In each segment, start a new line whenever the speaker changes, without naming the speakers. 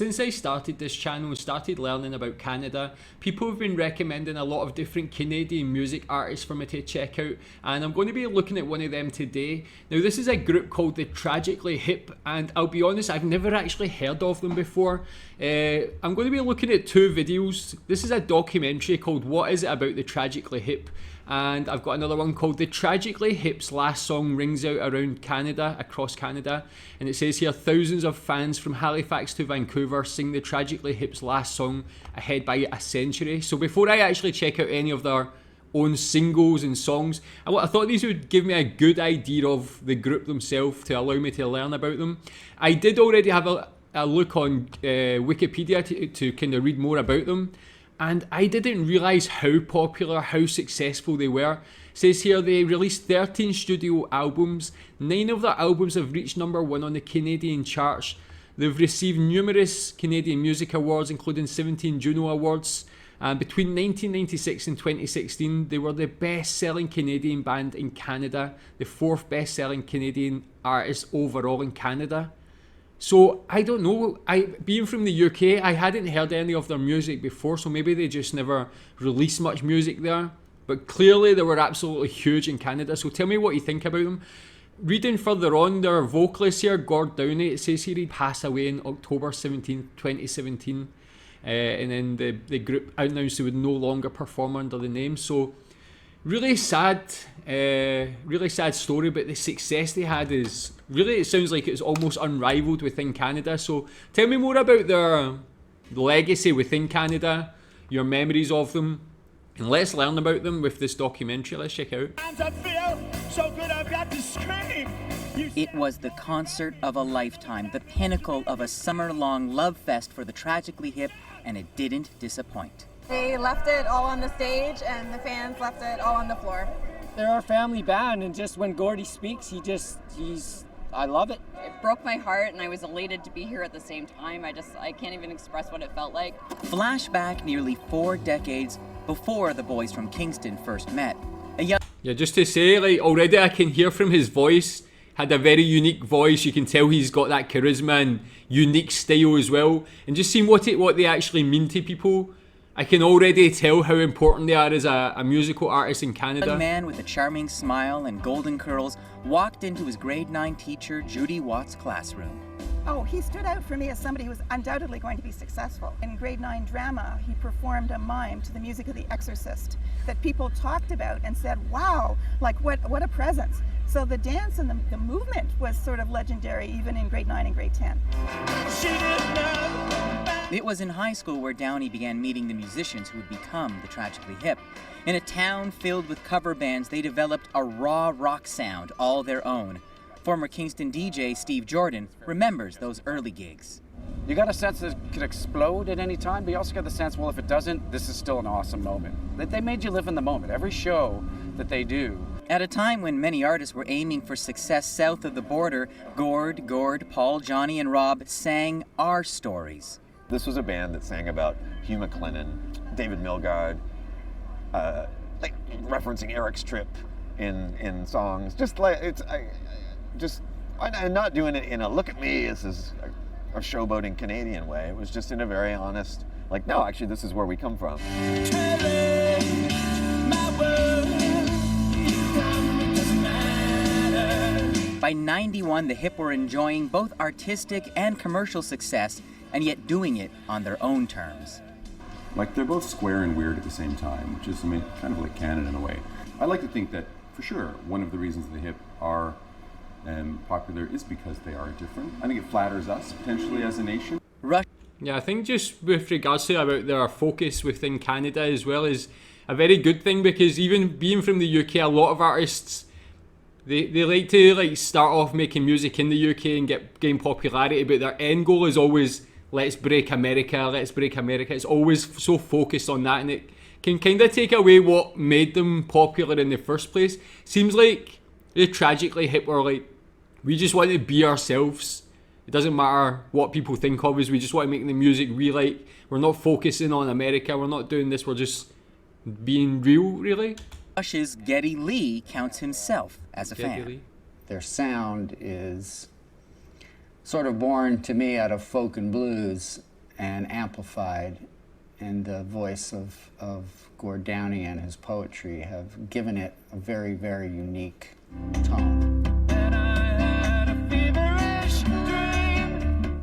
Since I started this channel and started learning about Canada, people have been recommending a lot of different Canadian music artists for me to check out, and I'm going to be looking at one of them today. Now, this is a group called The Tragically Hip, and I'll be honest, I've never actually heard of them before. I'm going to be looking at two videos. This is a documentary called What Is It About the Tragically Hip? And I've got another one called The Tragically Hip's last song rings out around Canada, across Canada. And it says here, thousands of fans from Halifax to Vancouver sing The Tragically Hip's last song ahead by a century. So before I actually check out any of their own singles and songs, I thought these would give me a good idea of the group themselves to allow me to learn about them. I did already have a look on Wikipedia to kind of read more about them. And I didn't realise how popular, how successful they were. It says here they released 13 studio albums. 9 of their albums have reached #1 on the Canadian charts. They've received numerous Canadian Music Awards, including 17 Juno Awards. And between 1996 and 2016, they were the best-selling Canadian band in Canada, the 4th best-selling Canadian artist overall in Canada. So, I don't know, being from the UK, I hadn't heard any of their music before, so maybe they just never released much music there. But clearly they were absolutely huge in Canada, so tell me what you think about them. Reading further on, their vocalist here, Gord Downey, it says here he passed away on October 17, 2017. And then the group announced they would no longer perform under the name. So, really sad story, but the success they had is really, it sounds like it's almost unrivaled within Canada. So tell me more about their legacy within Canada, your memories of them, and let's learn about them with this documentary. Let's check out.
It was the concert of a lifetime, the pinnacle of a summer-long love fest for the Tragically Hip, and it didn't disappoint.
They left it all on the stage, and the fans left it all on the floor.
They're our family band, and just when Gordy speaks, I love it.
It broke my heart, and I was elated to be here at the same time. I can't even express what it felt like.
Flashback nearly 4 decades before the boys from Kingston first met.
Yeah, just to say, like, already I can hear from his voice, had a very unique voice. You can tell he's got that charisma and unique style as well. And just seeing what they actually mean to people, I can already tell how important they are as a musical artist in Canada.
A man with a charming smile and golden curls walked into his grade 9 teacher Judy Watt's classroom.
Oh, he stood out for me as somebody who was undoubtedly going to be successful. In grade 9 drama, he performed a mime to the music of The Exorcist that people talked about and said, wow, like what a presence. So the dance and the movement was sort of legendary even in grade 9 and grade 10.
It was in high school where Downey began meeting the musicians who would become the Tragically Hip. In a town filled with cover bands, they developed a raw rock sound all their own. Former Kingston DJ Steve Jordan remembers those early gigs.
You got a sense that it could explode at any time, but you also got the sense, well, if it doesn't, this is still an awesome moment. They made you live in the moment. Every show that they do.
At a time when many artists were aiming for success south of the border, Gord, Paul, Johnny, and Rob sang our stories.
This was a band that sang about Hugh McLennan, David Milgaard, like referencing Eric's trip in songs. I'm not doing it in a look at me, this is a showboating Canadian way. It was just in a very honest, like, no, actually, this is where we come from.
By 91, the Hip were enjoying both artistic and commercial success, and yet doing it on their own terms.
Like, they're both square and weird at the same time, which is, kind of like Canada in a way. I like to think that, for sure, one of the reasons the Hip are popular is because they are different. I think it flatters us, potentially, as a nation.
Yeah, I think just with regards to about their focus within Canada as well is a very good thing, because even being from the UK, a lot of artists, they like to start off making music in the UK and gain popularity, but their end goal is always, let's break America. It's always so focused on that, and it can kind of take away what made them popular in the first place. Seems like the Tragically Hip were like, we just want to be ourselves. It doesn't matter what people think of us. We just want to make the music we like. We're not focusing on America. We're not doing this. We're just being real, really.
Rush's Geddy Lee counts himself as a fan.
Lee.
Their sound is sort of born to me out of folk and blues, and amplified in the voice of Gord Downie and his poetry have given it a very, very unique tone.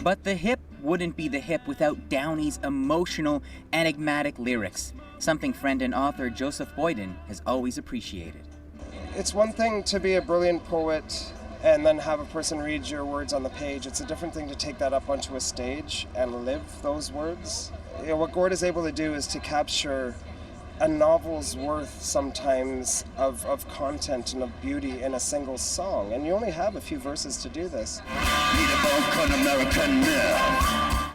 But the hip wouldn't be the hip without Downie's emotional, enigmatic lyrics, something friend and author Joseph Boyden has always appreciated.
It's one thing to be a brilliant poet and then have a person read your words on the page. It's a different thing to take that up onto a stage and live those words. You know, what Gord is able to do is to capture a novel's worth sometimes of content and of beauty in a single song, and you only have a few verses to do this.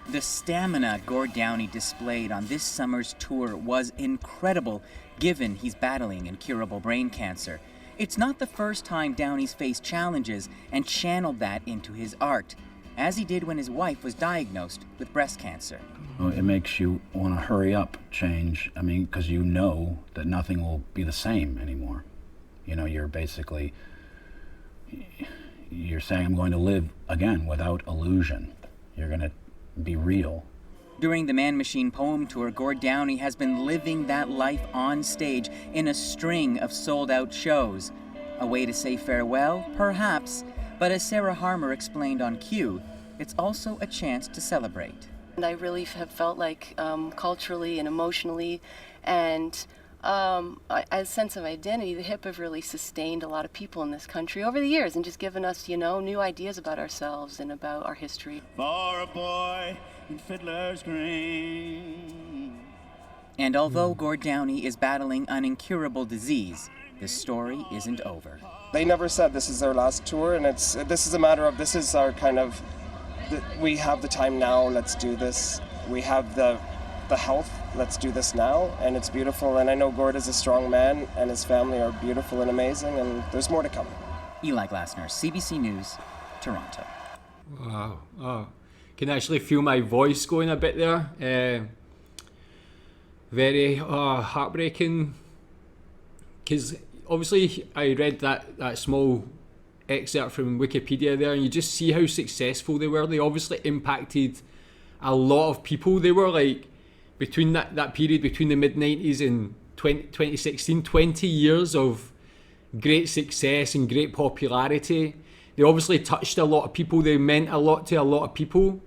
The stamina Gord Downie displayed on this summer's tour was incredible, given he's battling incurable brain cancer. It's not the first time Downie's faced challenges and channeled that into his art, as he did when his wife was diagnosed with breast cancer.
Well, it makes you want to hurry up change. I mean, because you know that nothing will be the same anymore. You know, you're basically, you're saying I'm going to live again without illusion. You're going to be real.
During the Man Machine Poem Tour, Gord Downie has been living that life on stage in a string of sold-out shows. A way to say farewell, perhaps, but as Sarah Harmer explained on Q, it's also a chance to celebrate.
And I really have felt like culturally and emotionally and a sense of identity, the hip have really sustained a lot of people in this country over the years and just given us, you know, new ideas about ourselves and about our history.
For a boy in Fiddler's Green.
And although Gord Downie is battling an incurable disease, the story isn't over.
They never said this is their last tour, and this is a matter of, this is our kind of, we have the time now, let's do this. We have the health, let's do this now, and it's beautiful. And I know Gord is a strong man, and his family are beautiful and amazing, and there's more to come.
Eli Glasner, CBC News, Toronto.
Wow. Oh, can actually feel my voice going a bit there. Very heartbreaking, because obviously I read that small excerpt from Wikipedia there, and you just see how successful they were. They obviously impacted a lot of people. They were like, between that period between the mid-90s and 2016, 20 years of great success and great popularity. They obviously touched a lot of people. They meant a lot to a lot of people.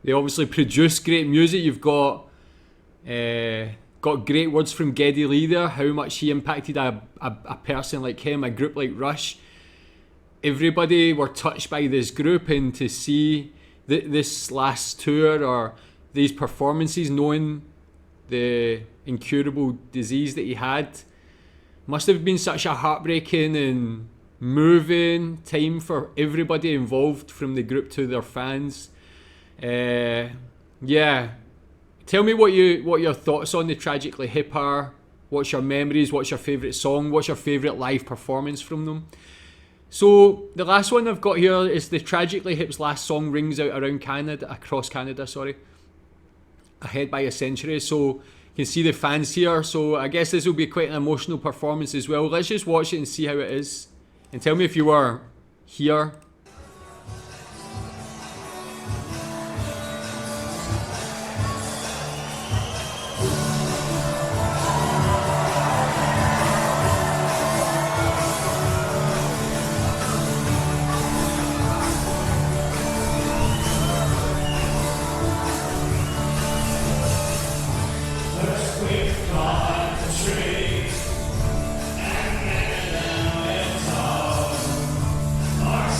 They obviously produced great music. You've got great words from Geddy Lee there, how much he impacted a person like him, a group like Rush. Everybody were touched by this group, and to see this last tour or these performances, knowing the incurable disease that he had, must have been such a heartbreaking and moving time for everybody involved, from the group to their fans. Yeah. Tell me what your thoughts on the Tragically Hip are. What's your memories? What's your favourite song? What's your favourite live performance from them? So the last one I've got here is the Tragically Hip's last song, Rings Out Across Canada, ahead by a century. So you can see the fans here. So I guess this will be quite an emotional performance as well. Let's just watch it and see how it is. And tell me if you were here.
Our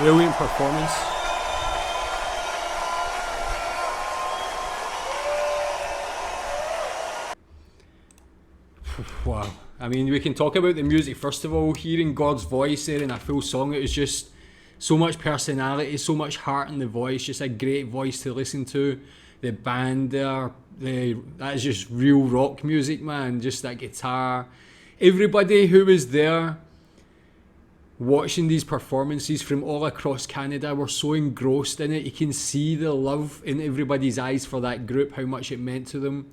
Brilliant performance. Wow. I mean, we can talk about the music. First of all, hearing Gord's voice there in a full song, it was just so much personality, so much heart in the voice, just a great voice to listen to. The band there, that is just real rock music, man. Just that guitar. Everybody who was there watching these performances from all across Canada were so engrossed in it. You can see the love in everybody's eyes for that group, how much it meant to them.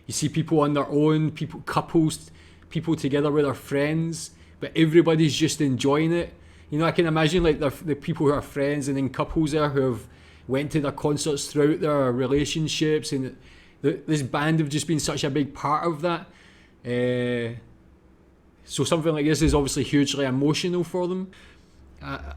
You see people on their own, people, couples, people together with their friends, but everybody's just enjoying it. You know, I can imagine like the people who are friends and then couples there who have went to their concerts throughout their relationships, and this band have just been such a big part of that. So something like this is obviously hugely emotional for them.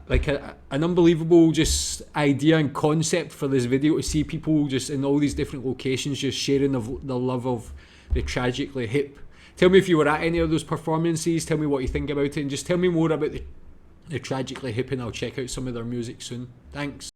Like an unbelievable just idea and concept for this video, to see people just in all these different locations just sharing the love of the Tragically Hip. Tell me if you were at any of those performances, tell me what you think about it, and just tell me more about the Tragically Hip, and I'll check out some of their music soon. Thanks.